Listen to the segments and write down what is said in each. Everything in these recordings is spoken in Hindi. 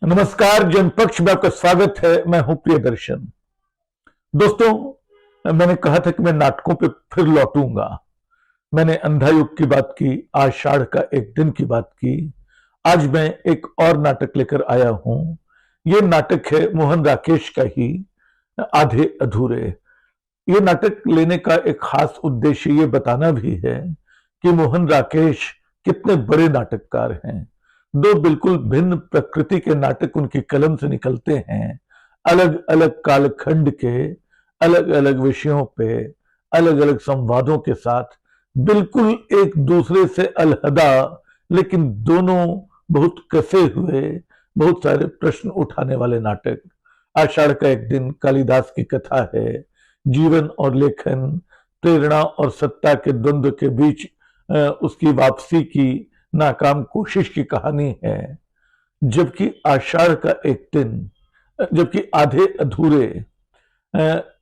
नमस्कार। जनपक्ष में आपका स्वागत है। मैं हूं प्रियदर्शन। दोस्तों, मैंने कहा था कि मैं नाटकों पे फिर लौटूंगा। मैंने अंधा युग की बात की, आषाढ़ का एक दिन की बात की। आज मैं एक और नाटक लेकर आया हूं। यह नाटक है मोहन राकेश का ही, आधे अधूरे। ये नाटक लेने का एक खास उद्देश्य ये बताना भी है कि मोहन राकेश कितने बड़े नाटककार हैं। दो बिल्कुल भिन्न प्रकृति के नाटक उनकी कलम से निकलते हैं। अलग अलग कालखंड के अलग अलग विषयों पे अलग अलग संवादों के साथ, बिल्कुल एक दूसरे से अलहदा, लेकिन दोनों बहुत कसे हुए, बहुत सारे प्रश्न उठाने वाले नाटक। आषाढ़ का एक दिन कालिदास की कथा है। जीवन और लेखन, प्रेरणा और सत्ता के द्वंद्व के बीच उसकी वापसी की नाकाम कोशिश की कहानी है। जबकि आषाढ़ का एक दिन, जबकि आधे अधूरे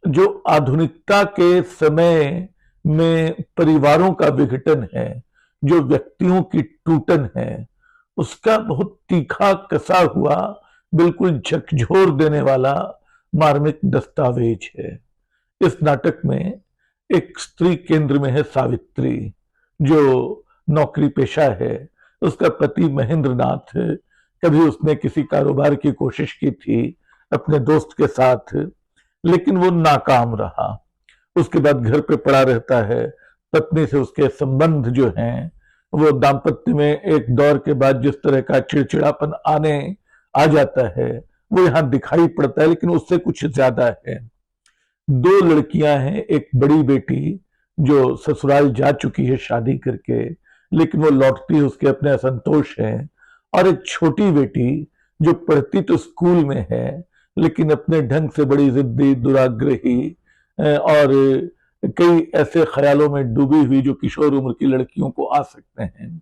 जो आधुनिकता के समय में परिवारों का विघटन है, जो व्यक्तियों की टूटन है, उसका बहुत तीखा कसा हुआ, बिल्कुल झकझोर देने वाला मार्मिक दस्तावेज है। इस नाटक में एक स्त्री केंद्र में है सावित्री, जो नौकरी पेशा है। उसका पति महेंद्र नाथ है। कभी उसने किसी कारोबार की कोशिश की थी अपने दोस्त के साथ, लेकिन वो नाकाम रहा। उसके बाद घर पे पड़ा रहता है। पत्नी से उसके संबंध जो हैं, वो दाम्पत्य में एक दौर के बाद जिस तरह का चिड़चिड़ापन आ जाता है, वो यहाँ दिखाई पड़ता है, लेकिन उससे कुछ ज्यादा है। दो लड़कियां हैं। एक बड़ी बेटी जो ससुराल जा चुकी है शादी करके, लेकिन वो लौटती है, उसके अपने असंतोष हैं। और एक छोटी बेटी जो पढ़ती तो स्कूल में है, लेकिन अपने ढंग से बड़ी जिद्दी, दुराग्रही और कई ऐसे ख्यालों में डूबी हुई जो किशोर उम्र की लड़कियों को आ सकते हैं।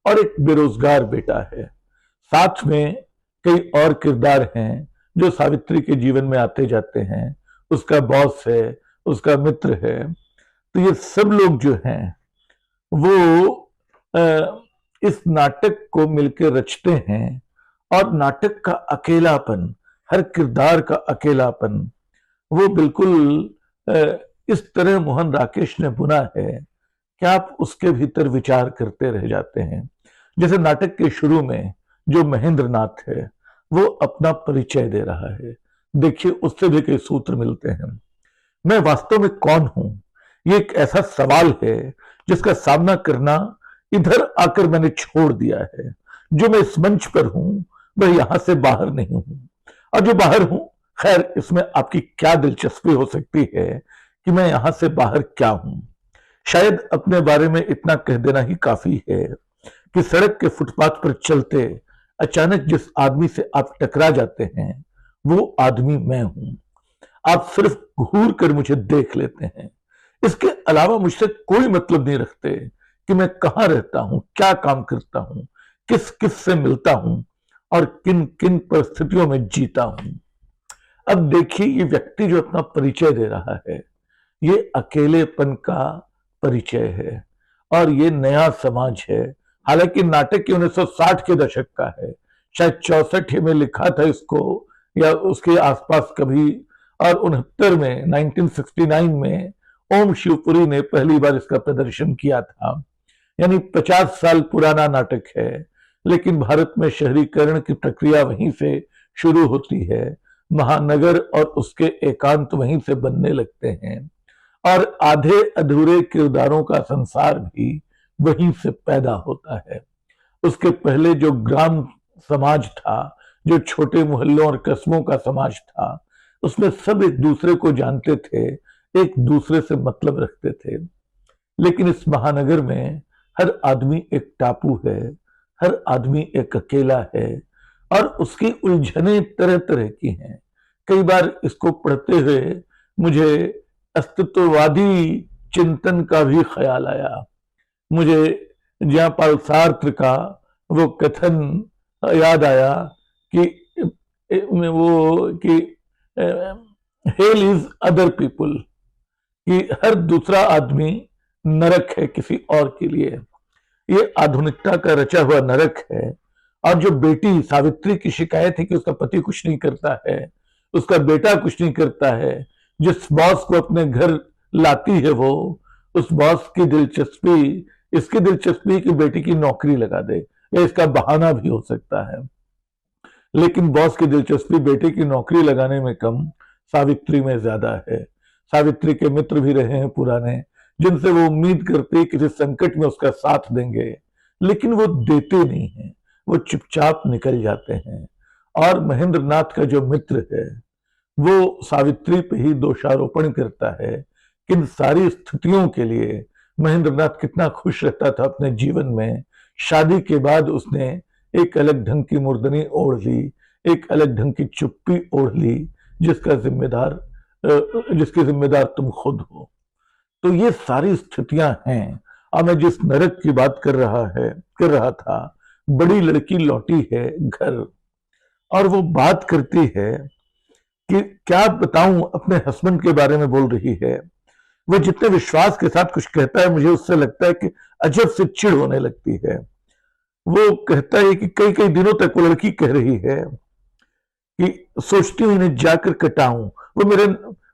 और एक बेरोजगार बेटा है। साथ में कई और किरदार हैं जो सावित्री के जीवन में आते जाते हैं। उसका बॉस है, उसका मित्र है। तो ये सब लोग जो हैं वो इस नाटक को मिलकर रचते हैं। और नाटक का अकेलापन, हर किरदार का अकेलापन, वो बिल्कुल इस तरह मोहन राकेश ने बुना है कि आप उसके भीतर विचार करते रह जाते हैं। जैसे नाटक के शुरू में जो महेंद्र नाथ है, वो अपना परिचय दे रहा है। देखिए, उससे भी कई सूत्र मिलते हैं। मैं वास्तव में कौन हूं, ये एक ऐसा सवाल है जिसका सामना करना इधर आकर मैंने छोड़ दिया है। जो मैं इस मंच पर हूं, वह यहां से बाहर नहीं हूं। और जो बाहर हूं, खैर, इसमें आपकी क्या दिलचस्पी हो सकती है कि मैं यहां से बाहर क्या हूं। शायद अपने बारे में इतना कह देना ही काफी है कि सड़क के फुटपाथ पर चलते अचानक जिस आदमी से आप टकरा जाते हैं, वो आदमी मैं हूं। आप सिर्फ घूर कर मुझे देख लेते हैं। इसके अलावा मुझसे कोई मतलब नहीं रखते कि मैं कहां रहता हूं, क्या काम करता हूं, किस किस से मिलता हूं और किन किन परिस्थितियों में जीता हूं। अब देखिए, ये व्यक्ति जो अपना परिचय दे रहा है, ये अकेलेपन का परिचय है। और ये नया समाज है। हालांकि नाटक की 1960 के दशक का है। शायद 64 में लिखा था इसको, या उसके आसपास कभी। और 69 में, 1969 में ओम शिवपुरी ने पहली बार इसका प्रदर्शन किया था। यानी 50 साल पुराना नाटक है। लेकिन भारत में शहरीकरण की प्रक्रिया वहीं से शुरू होती है। महानगर और उसके एकांत वहीं से बनने लगते हैं। और आधे अधूरे किरदारों का संसार भी वहीं से पैदा होता है। उसके पहले जो ग्राम समाज था, जो छोटे मोहल्लों और कस्बों का समाज था, उसमें सब एक दूसरे को जानते थे, एक दूसरे से मतलब रखते थे। लेकिन इस महानगर में हर आदमी एक टापू है, हर आदमी एक अकेला है। और उसकी उलझने तरह तरह की हैं। कई बार इसको पढ़ते हुए मुझे अस्तित्ववादी चिंतन का भी ख्याल आया। मुझे जयां पाल सार्त्र का वो कथन याद आया कि हेल इज अदर पीपुल, कि हर दूसरा आदमी नरक है किसी और के लिए। ये आधुनिकता का रचा हुआ नरक है। और जो बेटी सावित्री की शिकायत है कि उसका पति कुछ नहीं करता है, उसका बेटा कुछ नहीं करता है, जिस बॉस को अपने घर लाती है वो, उस बॉस की दिलचस्पी, इसकी दिलचस्पी कि बेटी की नौकरी लगा दे, या इसका बहाना भी हो सकता है, लेकिन बॉस की दिलचस्पी बेटे की नौकरी लगाने में कम, सावित्री में ज्यादा है। सावित्री के मित्र भी रहे हैं पुराने, जिनसे वो उम्मीद करते किसी संकट में उसका साथ देंगे, लेकिन वो देते नहीं हैं, वो चुपचाप निकल जाते हैं। और महेंद्र नाथ का जो मित्र है वो सावित्री पे ही दोषारोपण करता है कि इन सारी स्थितियों के लिए महेंद्र नाथ कितना खुश रहता था अपने जीवन में। शादी के बाद उसने एक अलग ढंग की मुर्दनी ओढ़ ली, एक अलग ढंग की चुप्पी ओढ़ ली, जिसके जिम्मेदार तुम खुद हो। तो ये सारी स्थितियां हैं। और मैं जिस नरक की बात कर रहा था, बड़ी लड़की लौटी है घर, और वो बात करती है कि क्या बताऊं, अपने हस्बैंड के बारे में बोल रही है। वो जितने विश्वास के साथ कुछ कहता है, मुझे उससे लगता है कि अजब से चिढ़ होने लगती है। वो कहता है कि कई कई दिनों तक वो लड़की कह रही है कि सोचती हूं इन्हें जाकर कटाऊं,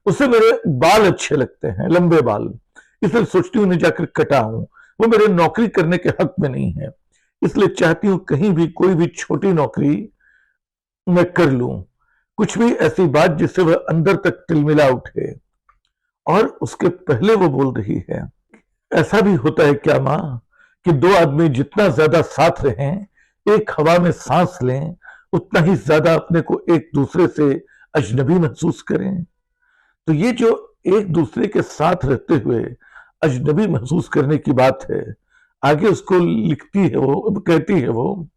उसे मेरे बाल अच्छे लगते हैं, लंबे बाल, इसलिए सोचती हूं इन्हें जाकर कटाऊं। वो मेरे नौकरी करने के हक में नहीं है, इसलिए चाहती हूं कहीं भी कोई भी छोटी नौकरी मैं कर लूं, कुछ भी ऐसी बात जिससे वह अंदर तक तिलमिला उठे। और उसके पहले वो बोल रही है, ऐसा भी होता है क्या मां कि दो आदमी जितना ज्यादा साथ रहें, एक हवा में सांस लें, उतना ही ज्यादा अपने को एक दूसरे से अजनबी महसूस करें। तो ये जो एक दूसरे के साथ रहते हुए अजनबी महसूस करने की बात है, आगे उसको लिखती है वो, कहती है वो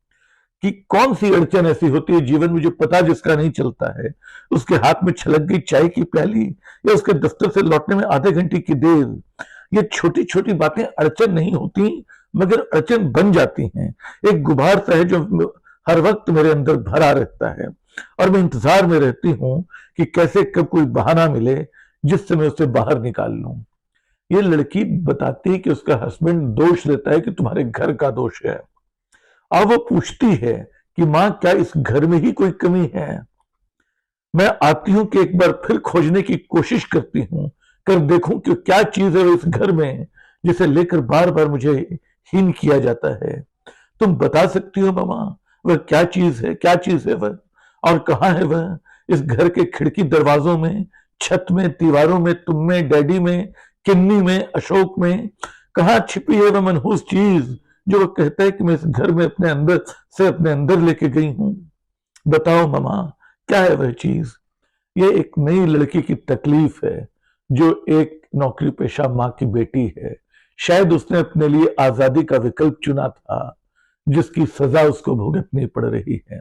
कि कौन सी अड़चन ऐसी होती है जीवन में जो पता जिसका नहीं चलता है। उसके हाथ में छलक गई चाय की प्याली, या उसके दफ्तर से लौटने में आधे घंटे की देर, ये छोटी छोटी बातें अड़चन नहीं होती, मगर अड़चन बन जाती हैं। एक गुबार सा है जो हर वक्त मेरे अंदर भरा रहता है, और मैं इंतजार में रहती हूं कि कैसे कब कोई बहाना मिले जिससे मैं उसे बाहर निकाल लूं। ये लड़की बताती है कि उसका हस्बैंड दोष देता है कि तुम्हारे घर का दोष है। और वो पूछती है कि मां क्या इस घर में ही कोई कमी है। मैं आती हूं कि एक बार फिर खोजने की कोशिश करती हूं, कर देखूं कि क्या चीज है इस घर में जिसे लेकर बार बार मुझे हीन किया जाता है। तुम बता सकती हो मामा, वह क्या चीज है, क्या चीज है वह, और कहां है वह? इस घर के खिड़की दरवाजों में, छत में, दीवारों में, तुम में, डैडी में, किन्नी में, अशोक में, कहां छिपी है वह मनहूस चीज जो वो कहता है कि मैं इस घर में अपने अंदर से अपने अंदर लेके गई हूं? बताओ मामा, क्या है वह चीज? ये एक नई लड़की की तकलीफ है, जो एक नौकरी पेशा मां की बेटी है। शायद उसने अपने लिए आजादी का विकल्प चुना था, जिसकी सजा उसको भुगतनी पड़ रही है।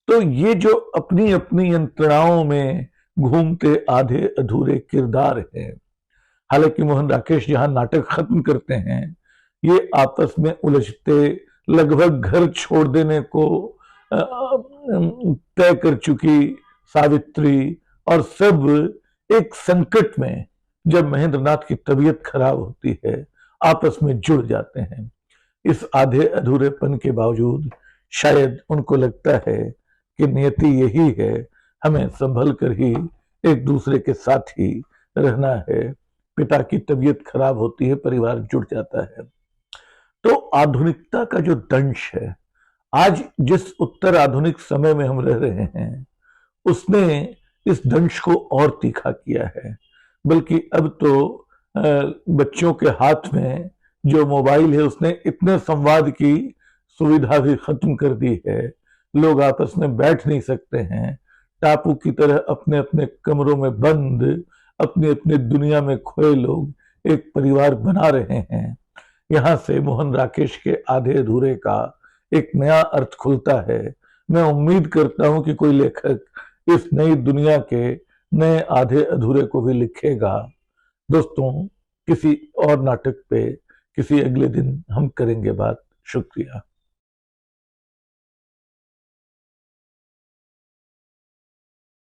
तो ये जो अपनी अपनी यंत्रणाओं में घूमते आधे अधूरे किरदार हैं, हालांकि मोहन राकेश जहां नाटक खत्म करते हैं, ये आपस में उलझते, लगभग घर छोड़ देने को तय कर चुकी सावित्री और सब एक संकट में, जब महेंद्र नाथ की तबीयत खराब होती है, आपस में जुड़ जाते हैं। इस आधे अधूरेपन के बावजूद शायद उनको लगता है कि नियति यही है, हमें संभल कर ही एक दूसरे के साथ ही रहना है। पिता की तबीयत खराब होती है, परिवार जुड़ जाता है। तो आधुनिकता का जो दंश है, आज जिस उत्तर आधुनिक समय में हम रह रहे हैं, उसने इस दंश को और तीखा किया है। बल्कि अब तो बच्चों के हाथ में जो मोबाइल है, उसने इतने संवाद की सुविधा भी खत्म कर दी है। लोग आपस में बैठ नहीं सकते हैं, टापू की तरह अपने अपने कमरों में बंद, अपनी अपनी दुनिया में खोए लोग एक परिवार बना रहे हैं। यहां से मोहन राकेश के आधे अधूरे का एक नया अर्थ खुलता है। मैं उम्मीद करता हूं कि कोई लेखक इस नई दुनिया के नए आधे अधूरे को भी लिखेगा। दोस्तों, किसी और नाटक पे किसी अगले दिन हम करेंगे बात। शुक्रिया।